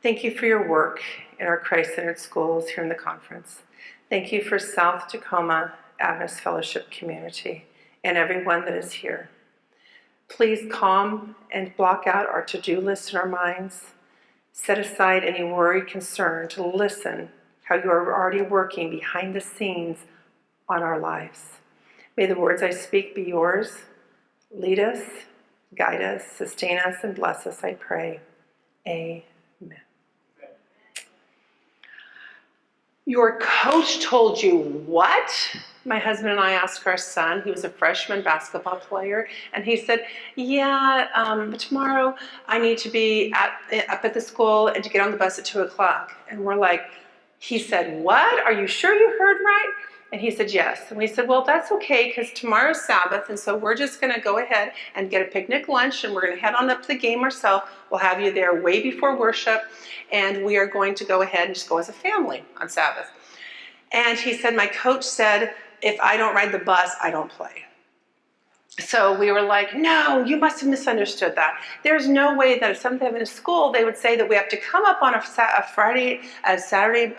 Thank you for your work in our Christ-centered schools here in the conference. Thank you for South Tacoma Adventist Fellowship community and everyone that is here. Please calm and block out our to-do list in our minds. Set aside any worry, concern to listen how you are already working behind the scenes on our lives. May the words I speak be yours. Lead us, guide us, sustain us, and bless us, I pray. Amen. Your coach told you what? My husband and I asked our son. He was a freshman basketball player, and he said, yeah, tomorrow I need to be up at the school and to get on the bus at 2 o'clock. And we're like, he said, what? Are you sure you heard right? And he said, yes. And we said, well, that's okay, because tomorrow's Sabbath, and so we're just going to go ahead and get a picnic lunch, and we're going to head on up to the game ourselves. We'll have you there way before worship, and we are going to go ahead and just go as a family on Sabbath. And he said, my coach said, if I don't ride the bus, I don't play. So we were like, no, you must have misunderstood that. There's no way that if something happened in school, they would say that we have to come up on a Saturday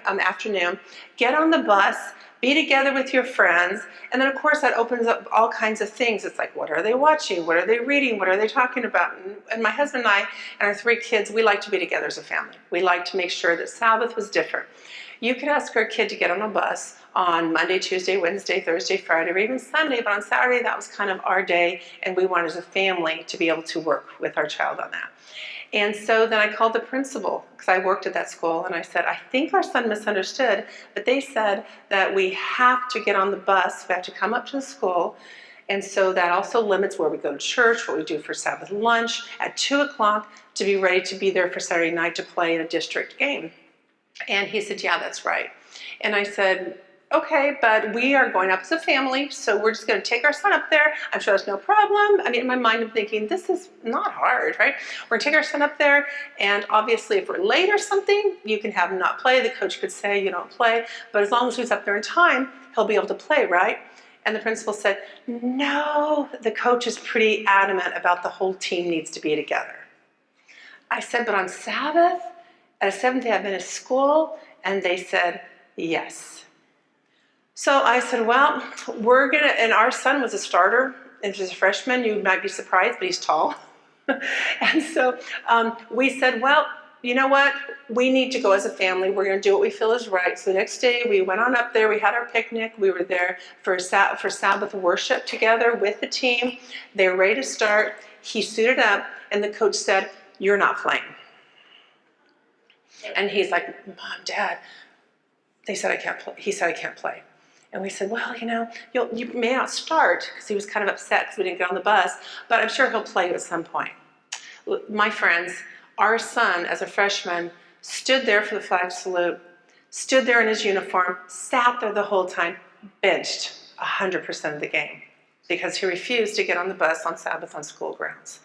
afternoon, get on the bus, be together with your friends, and then of course that opens up all kinds of things. It's like, what are they watching? What are they reading? What are they talking about? And my husband and I and our 3 kids, we like to be together as a family. We like to make sure that Sabbath was different. You could ask our kid to get on a bus on Monday, Tuesday, Wednesday, Thursday, Friday, or even Sunday, but on Saturday that was kind of our day, and we wanted as a family to be able to work with our child on that. And so then I called the principal, because I worked at that school, and I said, I think our son misunderstood, but they said that we have to get on the bus, we have to come up to the school, and so that also limits where we go to church, what we do for Sabbath lunch at 2 o'clock to be ready to be there for Saturday night to play in a district game. And he said, yeah, that's right. And I said, okay, but we are going up as a family, so we're just going to take our son up there. I'm sure that's no problem. I mean, in my mind, I'm thinking, this is not hard, right? We're going to take our son up there, and obviously if we're late or something, you can have him not play. The coach could say, you don't play, but as long as he's up there in time, he'll be able to play, right? And the principal said, no, the coach is pretty adamant about the whole team needs to be together. I said, but on Sabbath, at a Seventh-day Adventist school? And they said, yes. So I said, well, we're going to, and our son was a starter, and he's a freshman. You might be surprised, but he's tall. And so we said, well, you know what? We need to go as a family. We're going to do what we feel is right. So the next day we went on up there. We had our picnic. We were there for Sabbath worship together with the team. They were ready to start. He suited up, and the coach said, you're not playing. And he's like, Mom, Dad, they said I can't play. He said I can't play. And we said, well, you know, you may not start, because he was kind of upset because we didn't get on the bus, but I'm sure he'll play at some point. My friends, our son, as a freshman, stood there for the flag salute, stood there in his uniform, sat there the whole time, benched 100% of the game, because he refused to get on the bus on Sabbath on school grounds.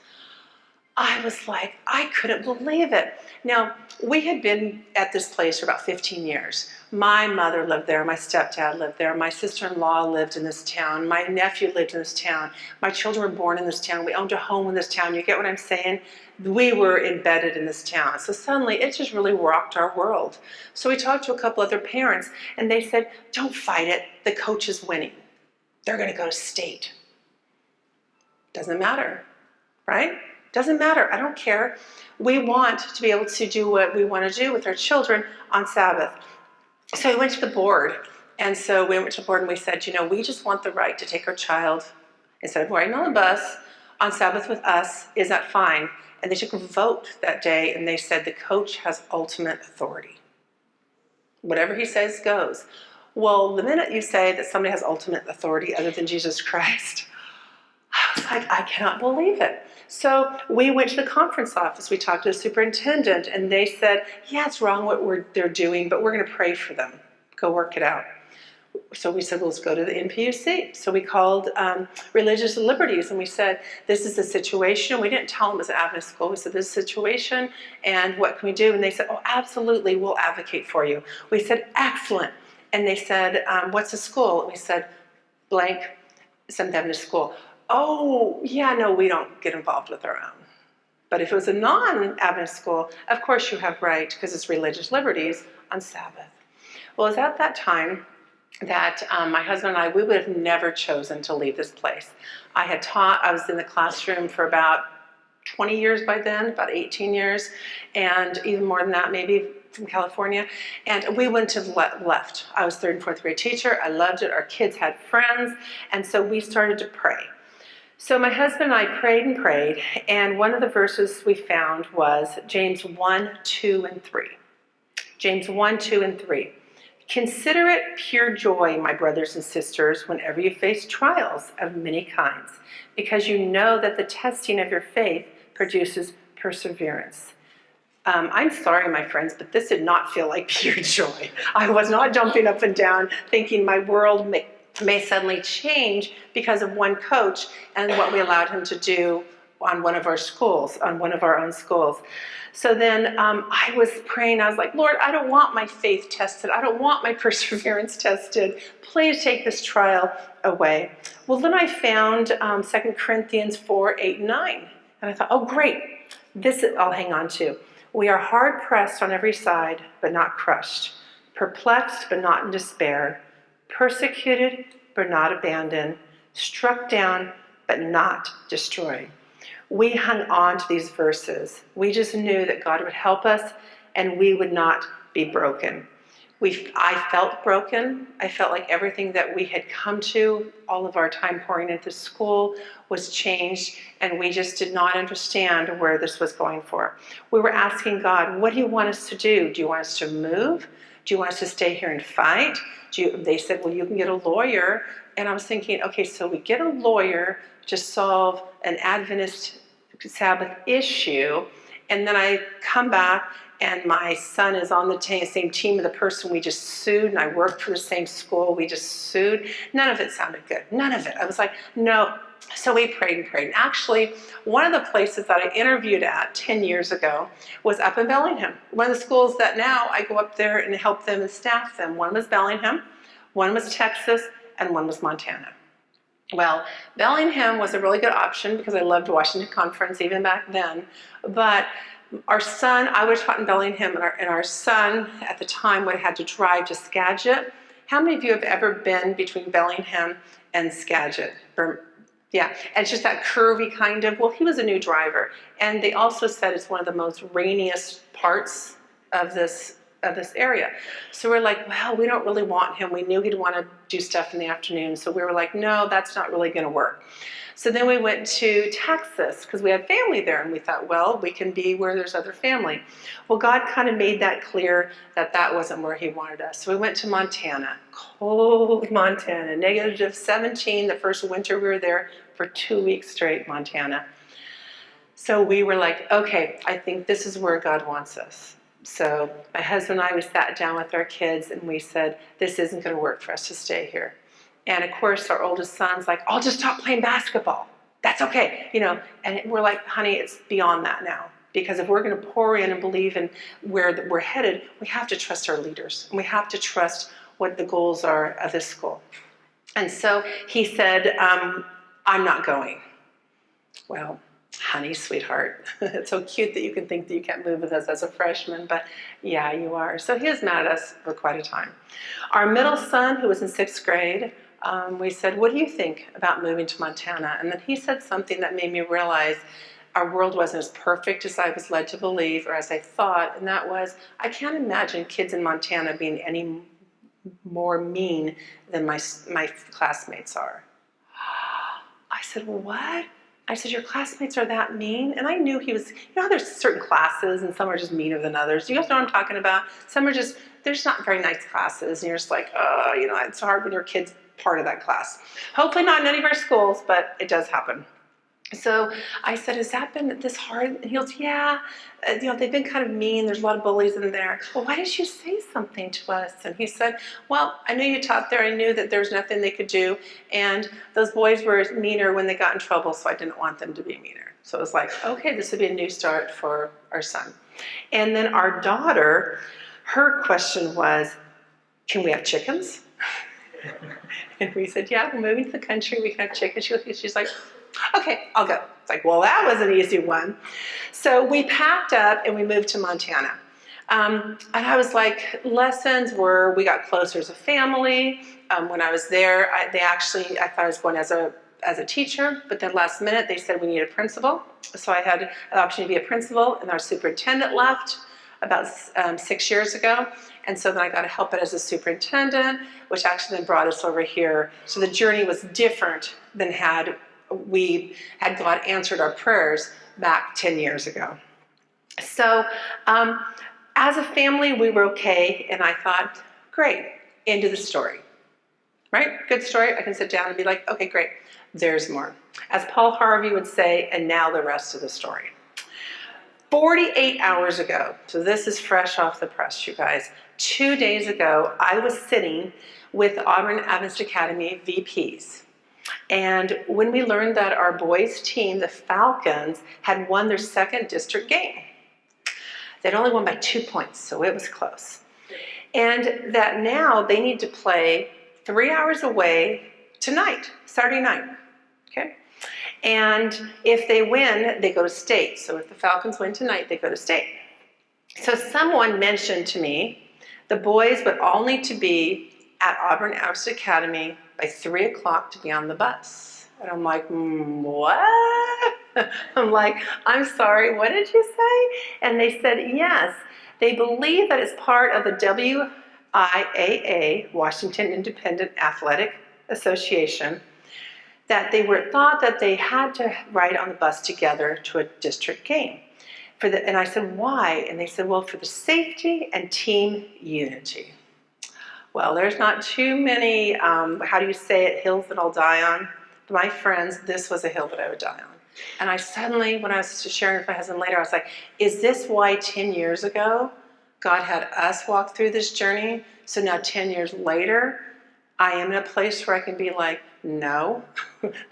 I was like, I couldn't believe it. Now, we had been at this place for about 15 years. My mother lived there, my stepdad lived there, my sister-in-law lived in this town, my nephew lived in this town, my children were born in this town, we owned a home in this town. You get what I'm saying? We were embedded in this town. So suddenly, it just really rocked our world. So we talked to a couple other parents, and they said, don't fight it, the coach is winning. They're gonna go to state. Doesn't matter, right? Doesn't matter, I don't care. We want to be able to do what we want to do with our children on Sabbath. So we went to the board, and so we went to the board and we said, you know, we just want the right to take our child, instead of riding on the bus, on Sabbath with us. Is that fine? And they took a vote that day, and they said the coach has ultimate authority. Whatever he says goes. Well, the minute you say that somebody has ultimate authority other than Jesus Christ, I was like, I cannot believe it. So we went to the conference office. We talked to the superintendent, and they said, yeah, it's wrong what they're doing, but we're going to pray for them. Go work it out. So we said, well, let's go to the NPUC. So we called Religious Liberties, and we said, this is the situation. We didn't tell them it was an Adventist school. We said, this is the situation, and what can we do? And they said, oh, absolutely, we'll advocate for you. We said, excellent. And they said, what's the school? And we said, blank, Seventh Adventist school. Oh, yeah, no, we don't get involved with our own. But if it was a non-Adventist school, of course you have right, because it's religious liberties, on Sabbath. Well, it was at that time that my husband and I, we would have never chosen to leave this place. I was in the classroom for about 20 years by then, about 18 years, and even more than that, maybe from California, and we wouldn't have left. I was 3rd and 4th grade teacher. I loved it. Our kids had friends, and so we started to pray. So my husband and I prayed, and one of the verses we found was James 1, 2, and 3. James 1, 2, and 3. Consider it pure joy, my brothers and sisters, whenever you face trials of many kinds, because you know that the testing of your faith produces perseverance. I'm sorry, my friends, but this did not feel like pure joy. I was not jumping up and down thinking my world may suddenly change because of one coach and what we allowed him to do on one of our schools, on one of our own schools. So then I was praying. I was like, Lord, I don't want my faith tested. I don't want my perseverance tested. Please take this trial away. Well, then I found 2 Corinthians 4, 8, 9. And I thought, oh, great. This I'll hang on to. We are hard pressed on every side, but not crushed. Perplexed, but not in despair. Persecuted, but not abandoned. Struck down, but not destroyed. We hung on to these verses. We just knew that God would help us and we would not be broken. I felt broken. I felt like everything that we had come to, all of our time pouring into school, was changed, and we just did not understand where this was going for. We were asking God, what do you want us to do? Do you want us to move? Do you want us to stay here and fight? They said, well, you can get a lawyer. And I was thinking, okay, so we get a lawyer to solve an Adventist Sabbath issue, and then I come back and my son is on the same team of the person we just sued, and I worked for the same school we just sued. None of it sounded good. None of it. I was like, no. So we prayed and prayed. And actually, one of the places that I interviewed at 10 years ago was up in Bellingham. One of the schools that now I go up there and help them and staff them. One was Bellingham, one was Texas, and one was Montana. Well, Bellingham was a really good option because I loved Washington Conference even back then. But our son, I would have taught in Bellingham, and our son at the time would have had to drive to Skagit. How many of you have ever been between Bellingham and Skagit? Yeah, and it's just that curvy kind of, well, he was a new driver. And they also said it's one of the most rainiest parts of this area. So we're like, well, we don't really want him. We knew he'd want to do stuff in the afternoon. So we were like, no, that's not really going to work. So then we went to Texas because we had family there, and we thought, well, we can be where there's other family. Well, God kind of made that clear that that wasn't where he wanted us. So we went to Montana, cold Montana, negative 17 the first winter we were there for 2 weeks straight, Montana. So we were like, okay, I think this is where God wants us. So my husband and I, we sat down with our kids and we said, this isn't going to work for us to stay here. And of course, our oldest son's like, I'll just stop playing basketball. That's okay. And we're like, honey, it's beyond that now. Because if we're going to pour in and believe in where we're headed, we have to trust our leaders. And we have to trust what the goals are of this school. And so he said, I'm not going. Well, honey, sweetheart, it's so cute that you can think that you can't move with us as a freshman, but yeah, you are. So he was mad at us for quite a time. Our middle son, who was in 6th grade, we said, what do you think about moving to Montana? And then he said something that made me realize our world wasn't as perfect as I was led to believe or as I thought, and that was, I can't imagine kids in Montana being any more mean than my classmates are. I said, well, what? I said, your classmates are that mean? And I knew he was, there's certain classes and some are just meaner than others. You guys know what I'm talking about? Some are just, they're just not very nice classes. And you're just like, it's hard when your kid's part of that class. Hopefully not in any of our schools, but it does happen. So I said, has that been this hard? And he goes, yeah, they've been kind of mean. There's a lot of bullies in there. Well, why didn't you say something to us? And he said, well, I knew you taught there. I knew that there was nothing they could do. And those boys were meaner when they got in trouble, so I didn't want them to be meaner. So it was like, okay, this would be a new start for our son. And then our daughter, her question was, can we have chickens? And we said, yeah, we're moving to the country. We can have chickens. She's like, Okay, I'll go. It's like, well, that was an easy one. So we packed up and we moved to Montana. And I was like, we got closer as a family. When I was there, I thought I was going as a teacher, but then last minute they said we need a principal. So I had an opportunity to be a principal, and our superintendent left about 6 years ago. And so then I got to help it as a superintendent, which actually then brought us over here. So the journey was different than had God answered our prayers back 10 years ago. So as a family, we were okay, and I thought, great, end of the story. Right? Good story. I can sit down and be like, okay, great. There's more. As Paul Harvey would say, and now the rest of the story. 48 hours ago, so this is fresh off the press, you guys. 2 days ago, I was sitting with Auburn Adventist Academy VPs. And when we learned that our boys' team, the Falcons, had won their second district game. They'd only won by 2 points, so it was close. And that now they need to play 3 hours away tonight, Saturday night, okay? And if they win, they go to state. So if the Falcons win tonight, they go to state. So someone mentioned to me, the boys would all need to be at Auburn Adventist Academy by 3 o'clock to be on the bus. And I'm like, what? I'm like, I'm sorry, what did you say? And they said, yes, they believe that it's part of the WIAA, Washington Independent Athletic Association, that they thought that they had to ride on the bus together to a district game. And I said, why? And they said, well, for the safety and team unity. Well, there's not too many, how do you say it, hills that I'll die on. My friends, this was a hill that I would die on. And I suddenly, when I was sharing with my husband later, I was like, is this why 10 years ago God had us walk through this journey? So now 10 years later, I am in a place where I can be like, no,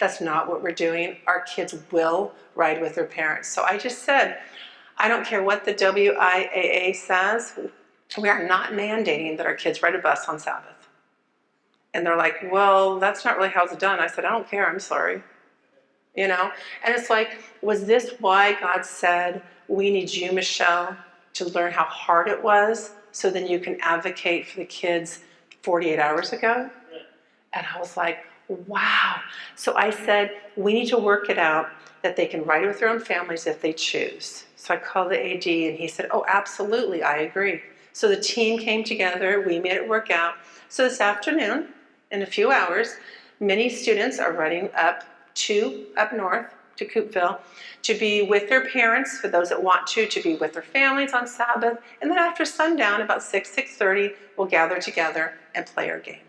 that's not what we're doing. Our kids will ride with their parents. So I just said, I don't care what the WIAA says, we are not mandating that our kids ride a bus on Sabbath. And they're like, well, that's not really how it's done. I said, I don't care, I'm sorry. You know? And it's like, was this why God said, we need you, Michelle, to learn how hard it was so then you can advocate for the kids 48 hours ago? And I was like, wow. So I said, we need to work it out that they can ride with their own families if they choose. So I called the AD and he said, oh, absolutely, I agree. So the team came together, we made it work out. So this afternoon, in a few hours, many students are running up north to Coopville to be with their parents, for those that want to be with their families on Sabbath. And then after sundown, about 6:30, we'll gather together and play our game.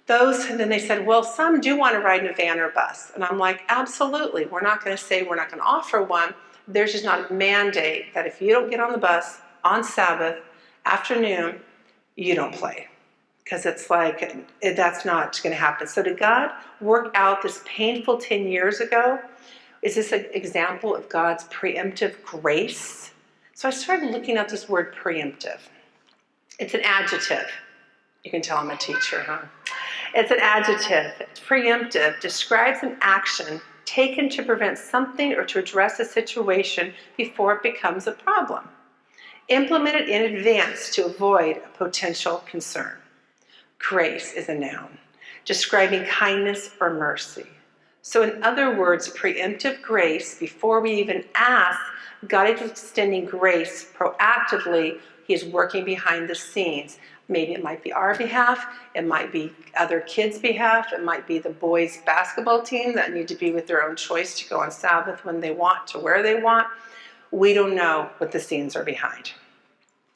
And then they said, well, some do want to ride in a van or bus. And I'm like, absolutely. We're not going to say we're not going to offer one. There's just not a mandate that if you don't get on the bus on Sabbath afternoon, you don't play. Because it's like, that's not going to happen. So did God work out this painful 10 years ago? Is this an example of God's preemptive grace? So I started looking at this word preemptive. It's an adjective. You can tell I'm a teacher, huh? It's an adjective. Preemptive describes an action taken to prevent something or to address a situation before it becomes a problem. Implemented in advance to avoid a potential concern. Grace is a noun, describing kindness or mercy. So in other words, preemptive grace, before we even ask, God is extending grace proactively. He is working behind the scenes. Maybe it might be our behalf, it might be other kids' behalf, it might be the boys' basketball team that need to be with their own choice to go on Sabbath when they want, to where they want. We don't know what the scenes are behind.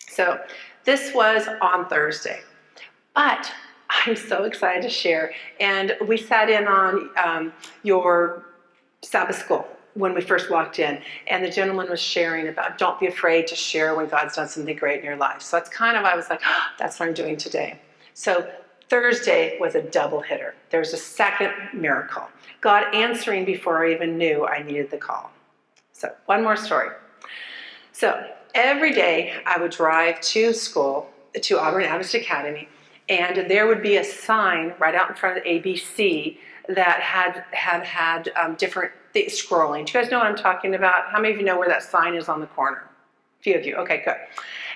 So this was on Thursday. But I'm so excited to share. And we sat in on your Sabbath school when we first walked in. And the gentleman was sharing about don't be afraid to share when God's done something great in your life. So that's kind of, I was like, oh, that's what I'm doing today. So Thursday was a double hitter. There's a second miracle. God answering before I even knew I needed the call. So one more story. So every day I would drive to school, to Auburn Adventist Academy, and there would be a sign right out in front of the ABC that had different things scrolling. Do you guys know what I'm talking about? How many of you know where that sign is on the corner? A few of you. Okay, good.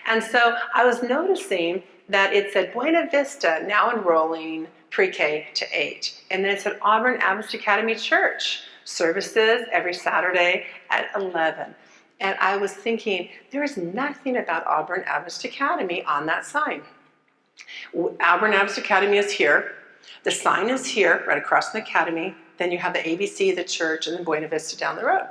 And so I was noticing that it said Buena Vista, now enrolling pre-K to 8. And then it said Auburn Adventist Academy Church, services every Saturday at 11. And I was thinking, there is nothing about Auburn Adventist Academy on that sign. Auburn Adventist Academy is here. The sign is here, right across from the academy. Then you have the ABC, the church, and then Buena Vista down the road.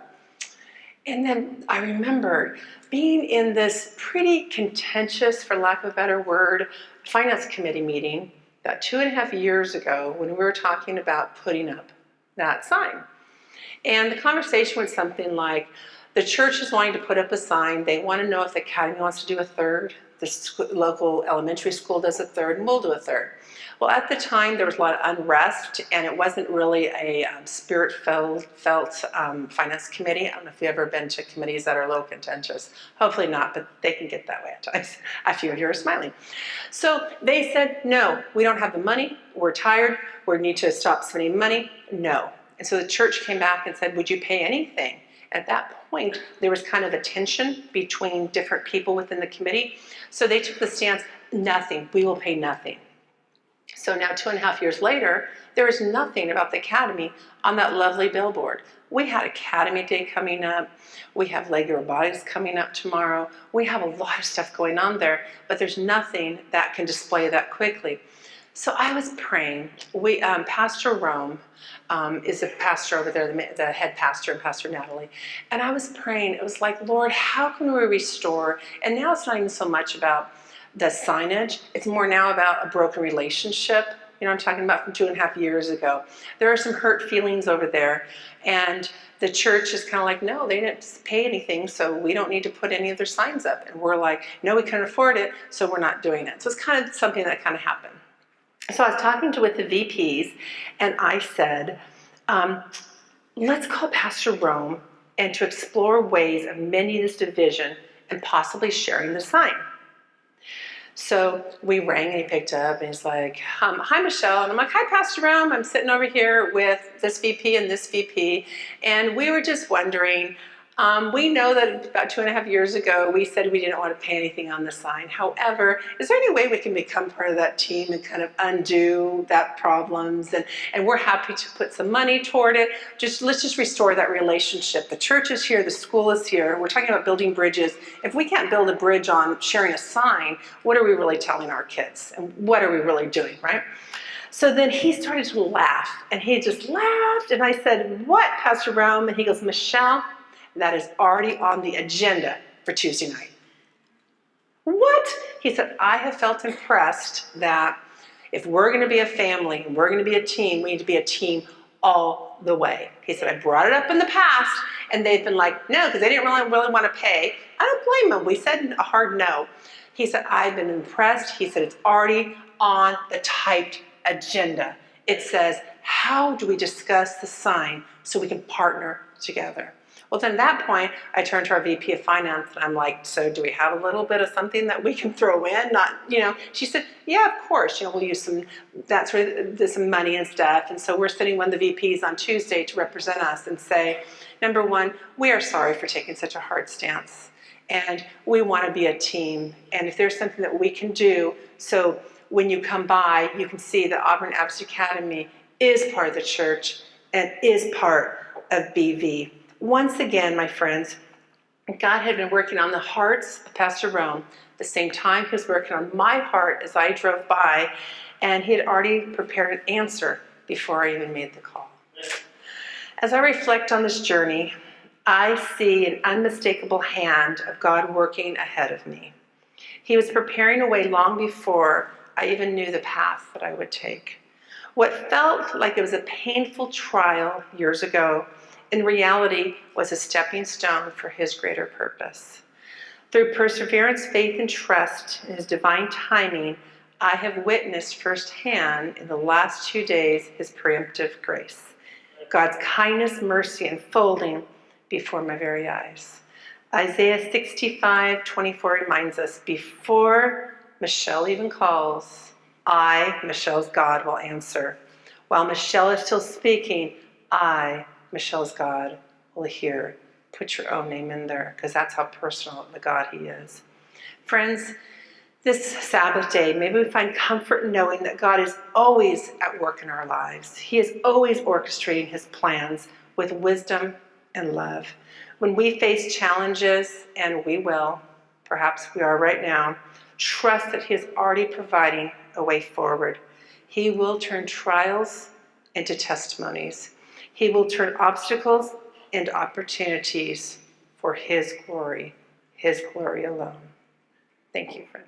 And then I remembered being in this pretty contentious, for lack of a better word, finance committee meeting about 2.5 years ago when we were talking about putting up that sign. And the conversation was something like, the church is wanting to put up a sign. They want to know if the academy wants to do a third. The local elementary school does a third, and we'll do a third. Well, at the time, there was a lot of unrest, and it wasn't really a spirit-felt finance committee. I don't know if you've ever been to committees that are a little contentious. Hopefully not, but they can get that way at times. A few of you are smiling. So they said, no, we don't have the money. We're tired. We need to stop spending money. No. And so the church came back and said, would you pay anything? At that point, there was kind of a tension between different people within the committee. So they took the stance, nothing, we will pay nothing. So now 2.5 years later, there is nothing about the academy on that lovely billboard. We had Academy Day coming up. We have Lego Robotics coming up tomorrow. We have a lot of stuff going on there, but there's nothing that can display that quickly. So I was praying. Pastor Rome is a pastor over there, the head pastor, and Pastor Natalie. And I was praying. It was like, Lord, how can we restore? And now it's not even so much about the signage. It's more now about a broken relationship. You know, I'm talking about from 2.5 years ago. There are some hurt feelings over there. And the church is kind of like, no, they didn't pay anything, so we don't need to put any of their signs up. And we're like, no, we couldn't afford it, so we're not doing it. So it's kind of something that kind of happened. So I was talking with the VPs, and I said, let's call Pastor Rome and to explore ways of mending this division and possibly sharing the sign. So we rang, and he picked up, and he's like, hi, Michelle. And I'm like, hi, Pastor Rome. I'm sitting over here with this VP and this VP, and we were just wondering, we know that about 2.5 years ago, we said we didn't want to pay anything on the sign. However, is there any way we can become part of that team and kind of undo that problems? And we're happy to put some money toward it. Let's just restore that relationship. The church is here. The school is here. We're talking about building bridges. If we can't build a bridge on sharing a sign, what are we really telling our kids? And what are we really doing, right? So then he started to laugh, and he just laughed. And I said, what, Pastor Rome? And he goes, Michelle, that is already on the agenda for Tuesday night. What? He said, I have felt impressed that if we're going to be a family, and we're going to be a team, we need to be a team all the way. He said, I brought it up in the past, and they've been like, no, because they didn't really want to pay. I don't blame them. We said a hard no. He said, I've been impressed. He said, it's already on the typed agenda. It says, how do we discuss the sign so we can partner together? Well, then at that point, I turned to our VP of Finance, and I'm like, so do we have a little bit of something that we can throw in? She said, yeah, of course. We'll use some money and stuff. And so we're sitting one of the VPs on Tuesday to represent us and say, number one, we are sorry for taking such a hard stance. And we want to be a team. And if there's something that we can do, so when you come by, you can see that Auburn Adventist Academy is part of the church and is part of BV. Once again, my friends, God had been working on the hearts of Pastor Rome the same time he was working on my heart as I drove by, and he had already prepared an answer before I even made the call. As I reflect on this journey, I see an unmistakable hand of God working ahead of me. He was preparing a way long before I even knew the path that I would take. What felt like it was a painful trial years ago, in reality, was a stepping stone for his greater purpose. Through perseverance, faith, and trust in his divine timing, I have witnessed firsthand in the last 2 days his preemptive grace, God's kindness, mercy, unfolding before my very eyes. Isaiah 65:24 reminds us, before Michelle even calls, I, Michelle's God, will answer. While Michelle is still speaking, I, Michelle's God, will hear. Put your own name in there, because that's how personal the God he is. Friends, this Sabbath day, maybe we find comfort in knowing that God is always at work in our lives. He is always orchestrating his plans with wisdom and love. When we face challenges, and we will, perhaps we are right now, trust that he is already providing a way forward. He will turn trials into testimonies. He will turn obstacles into opportunities for his glory alone. Thank you, friends.